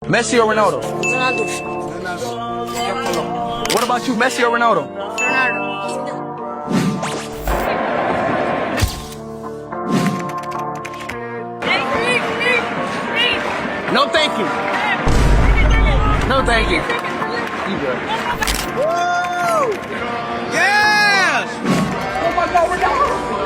Messi or Ronaldo? Ronaldo. What about you, Messi or Ronaldo? Ronaldo. No thank you. No thank you. You good. Yes! Oh my God, Ronaldo!